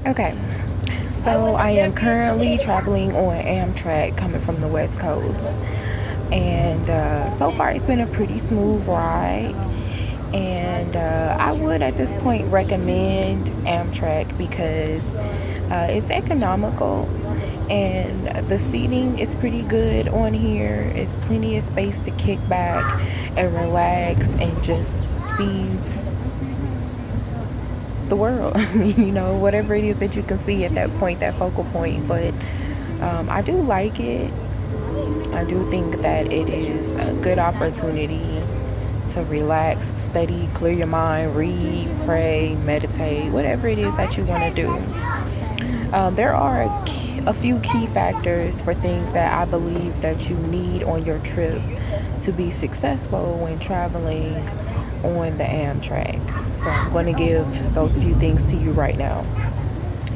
Okay, so I am currently traveling on Amtrak coming from the West Coast. And so far, it's been a pretty smooth ride. And I would at this point recommend Amtrak because it's economical and the seating is pretty good on here. It's plenty of space to kick back and relax and just see the world. Whatever it is that you can see at that point, that focal point. But I do like it. I do think that it is a good opportunity to relax, study, clear your mind, read, pray, meditate, whatever it is that you want to do. There are a few key factors for things that I believe that you need on your trip to be successful when traveling on the Amtrak. So I'm going to give those few things to you right now.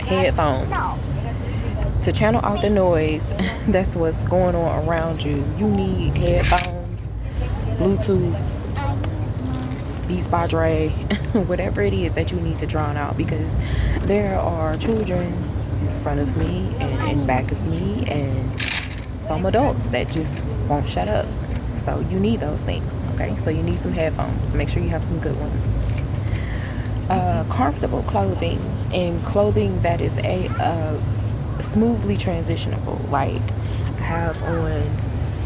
Headphones. To channel out the noise that's what's going on around you, you need headphones, Bluetooth, Beats by Dre, whatever it is that you need to drown out, because there are children in front of me and in back of me and some adults that just won't shut up. So you need those things, okay? So you need some headphones. Make sure you have some good ones. Comfortable clothing and clothing that is smoothly transitionable. Like I have on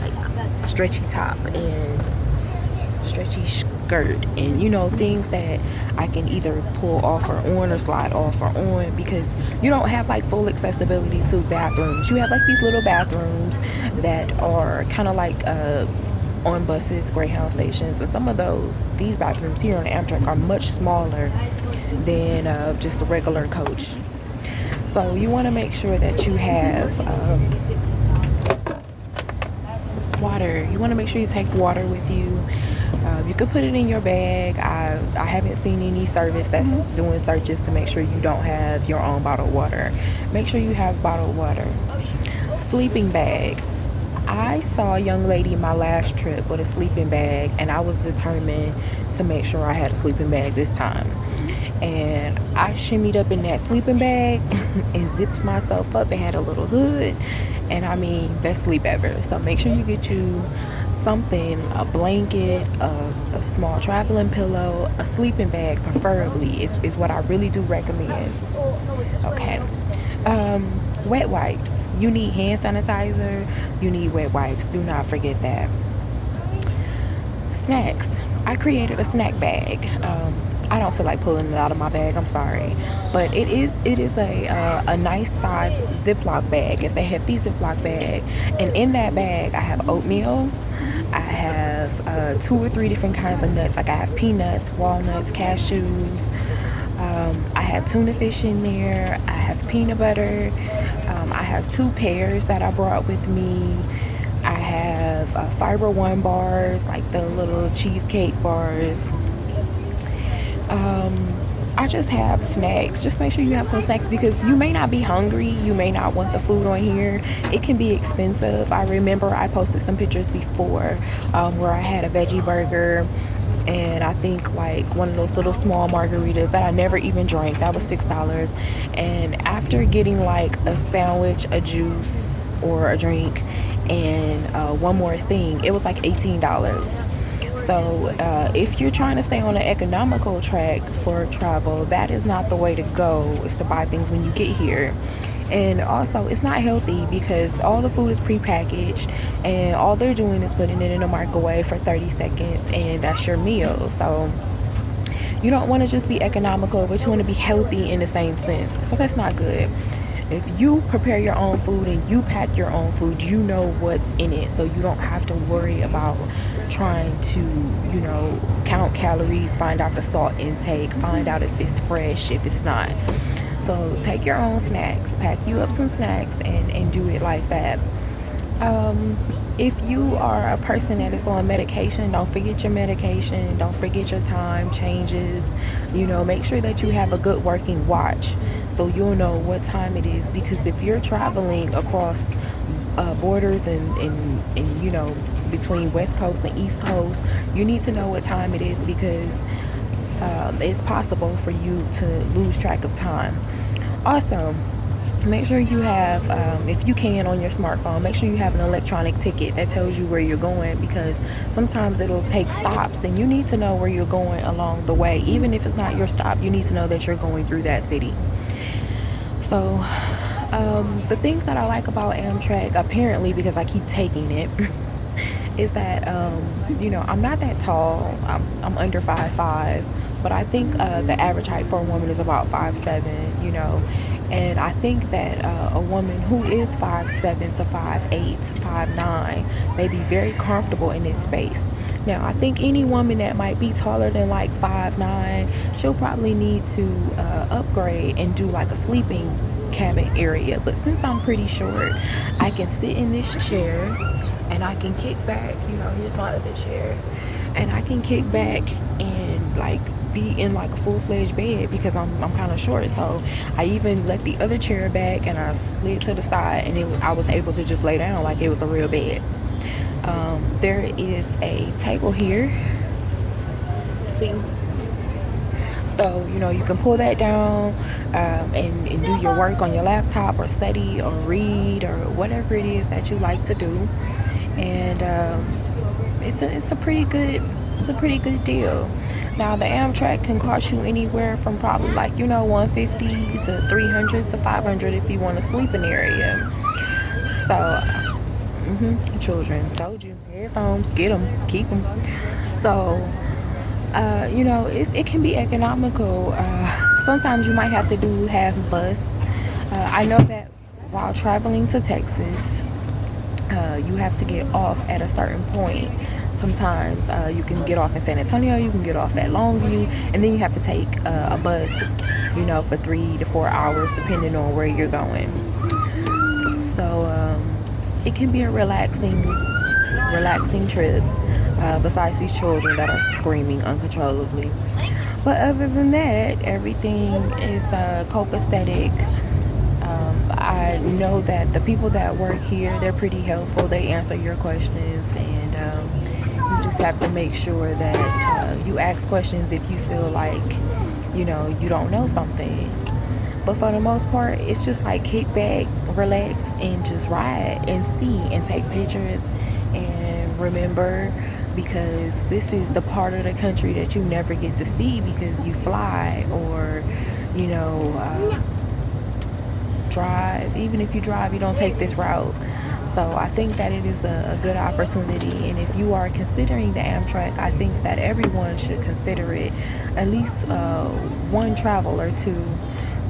like stretchy top and stretchy skirt and things that I can either pull off or on or slide off or on, because you don't have like full accessibility to bathrooms. You have like these little bathrooms that are kind of like on buses, Greyhound stations, and some of these bathrooms here on Amtrak are much smaller than just a regular coach. So you want to make sure that you have water. You want to make sure you take water with you. You could put it in your bag. I haven't seen any service that's doing searches to make sure you don't have your own bottled water. Make sure you have bottled water. Sleeping bag. I saw a young lady my last trip with a sleeping bag, and I was determined to make sure I had a sleeping bag this time. And I shimmied up in that sleeping bag and zipped myself up. It had a little hood, and I mean, best sleep ever. So make sure you get you something, a blanket, a small traveling pillow, a sleeping bag preferably is what I really do recommend. Okay. Wet wipes. You need hand sanitizer. You need wet wipes. Do not forget that. Snacks. I created a snack bag. I don't feel like pulling it out of my bag. I'm sorry, but it is a nice size Ziploc bag. It's a hefty Ziploc bag, and in that bag I have oatmeal. I have 2 or 3 different kinds of nuts. Like I have peanuts, walnuts, cashews. I have tuna fish in there. I have peanut butter. I have 2 pears that I brought with me. I have Fiber One bars, like the little cheesecake bars. I just have snacks. Just make sure you have some snacks, because you may not be hungry. You may not want the food on here. It can be expensive. I remember I posted some pictures before where I had a veggie burger, and I think like one of those little small margaritas that I never even drank. That was $6. And after getting like a sandwich, a juice, or a drink, and one more thing, it was like $18. So if you're trying to stay on an economical track for travel, that is not the way to go, is to buy things when you get here. And also, it's not healthy because all the food is prepackaged and all they're doing is putting it in a microwave for 30 seconds and that's your meal. So you don't want to just be economical, but you want to be healthy in the same sense. So that's not good. If you prepare your own food and you pack your own food, you know what's in it, so you don't have to worry about trying to, count calories, find out the salt intake, find out if it's fresh, if it's not. So take your own snacks, pack you up some snacks, and do it like that. If you are a person that is on medication, don't forget your medication. Don't forget your time changes. Make sure that you have a good working watch so you'll know what time it is. Because if you're traveling across borders and between West Coast and East Coast, you need to know what time it is, because it's possible for you to lose track of time. Also, make sure you have, if you can on your smartphone, make sure you have an electronic ticket that tells you where you're going, because sometimes it'll take stops and you need to know where you're going along the way. Even if it's not your stop, you need to know that you're going through that city. So the things that I like about Amtrak, apparently because I keep taking it, is that I'm not that tall. I'm under 5'5", but I think the average height for a woman is about 5'7", and I think that a woman who is 5'7" to 5'8", 5'9" may be very comfortable in this space. Now, I think any woman that might be taller than like 5'9", she'll probably need to upgrade and do like a sleeping cabin area. But since I'm pretty short, I can sit in this chair and I can kick back. Here's my other chair, and I can kick back and like be in like a full-fledged bed because I'm kind of short. So I even let the other chair back and I slid to the side, and I was able to just lay down like it was a real bed. There is a table here. See? So, you can pull that down and do your work on your laptop or study or read or whatever it is that you like to do. And it's a pretty good deal. Now, the Amtrak can cost you anywhere from probably like, $150 to $300 to $500 if you want a sleeping area. So, children, told you, headphones, get them, keep them. So, it can be economical. Sometimes you might have to do half bus. I know that while traveling to Texas, you have to get off at a certain point. Sometimes you can get off in San Antonio, you can get off at Longview, and then you have to take a bus, for 3 to 4 hours, depending on where you're going. So it can be a relaxing trip, besides these children that are screaming uncontrollably. But other than that, everything is copacetic. I know that the people that work here, they're pretty helpful. They answer your questions, and you just have to make sure that you ask questions if you feel like, you don't know something. But for the most part, it's just like kick back, relax, and just ride and see and take pictures and remember, because this is the part of the country that you never get to see because you fly or, drive. Even if you drive, you don't take this route. So I think that it is a good opportunity, and if you are considering the Amtrak, I think that everyone should consider it, at least one travel or two.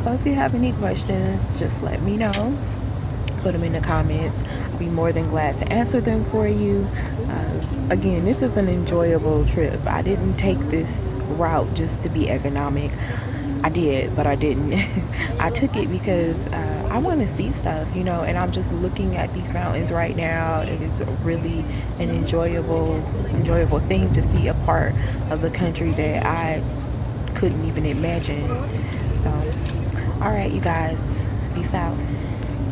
So if you have any questions, just let me know. Put them in the comments. I'll be more than glad to answer them for you. Again, this is an enjoyable trip. I didn't take this route just to be economic. I did, but I didn't. I took it because I want to see stuff, and I'm just looking at these mountains right now. It is really an enjoyable thing to see a part of the country that I couldn't even imagine. So, all right, you guys, peace out.